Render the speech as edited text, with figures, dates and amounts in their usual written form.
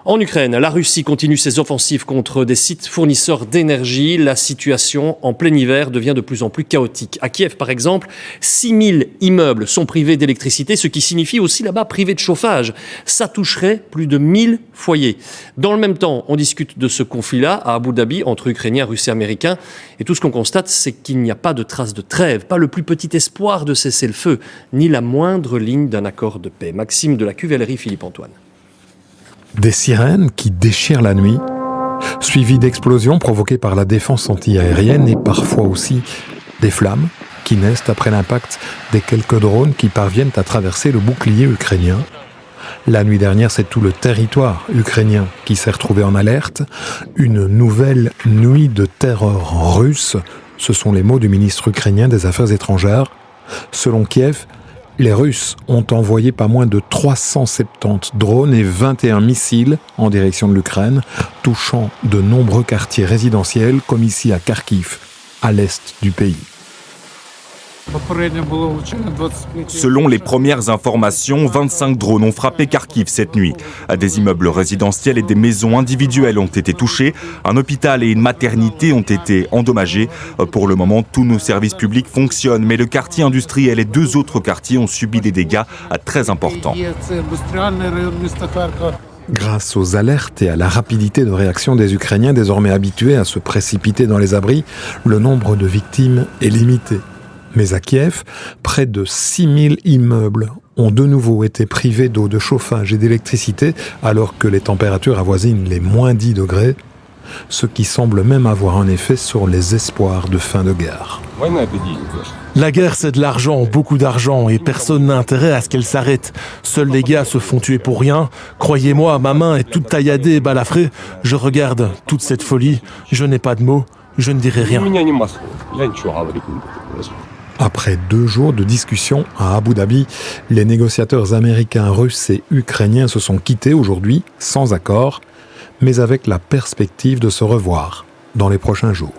En Ukraine, la Russie continue ses offensives contre des sites fournisseurs d'énergie. La situation en plein hiver devient de plus en plus chaotique. À Kiev, par exemple, 6000 immeubles sont privés d'électricité, ce qui signifie aussi là-bas privés de chauffage. Ça toucherait plus de 1000 foyers. Dans le même temps, on discute de ce conflit-là à Abu Dhabi entre Ukrainiens, Russes et Américains. Et tout ce qu'on constate, c'est qu'il n'y a pas de trace de trêve, pas le plus petit espoir de cesser le feu, ni la moindre ligne d'un accord de paix. Maxime de la Cuvellerie, Philippe Antoine. Des sirènes qui déchirent la nuit, suivies d'explosions provoquées par la défense anti-aérienne et parfois aussi des flammes qui naissent après l'impact des quelques drones qui parviennent à traverser le bouclier ukrainien. La nuit dernière, c'est tout le territoire ukrainien qui s'est retrouvé en alerte. Une nouvelle nuit de terreur russe, ce sont les mots du ministre ukrainien des Affaires étrangères. Selon Kiev, les Russes ont envoyé pas moins de 370 drones et 21 missiles en direction de l'Ukraine, touchant de nombreux quartiers résidentiels, comme ici à Kharkiv, à l'est du pays. Selon les premières informations, 25 drones ont frappé Kharkiv cette nuit. Des immeubles résidentiels et des maisons individuelles ont été touchés. Un hôpital et une maternité ont été endommagés. Pour le moment, tous nos services publics fonctionnent, mais le quartier industriel et 2 autres quartiers ont subi des dégâts très importants. Grâce aux alertes et à la rapidité de réaction des Ukrainiens désormais habitués à se précipiter dans les abris, le nombre de victimes est limité. Mais à Kiev, près de 6000 immeubles ont de nouveau été privés d'eau, de chauffage et d'électricité, alors que les températures avoisinent les moins 10 degrés, ce qui semble même avoir un effet sur les espoirs de fin de guerre. La guerre, c'est de l'argent, beaucoup d'argent, et personne n'a intérêt à ce qu'elle s'arrête. Seuls les gars se font tuer pour rien. Croyez-moi, ma main est toute tailladée et balafrée. Je regarde toute cette folie, je n'ai pas de mots, je ne dirai rien. Après 2 jours de discussion à Abu Dhabi, les négociateurs américains, russes et ukrainiens se sont quittés aujourd'hui sans accord, mais avec la perspective de se revoir dans les prochains jours.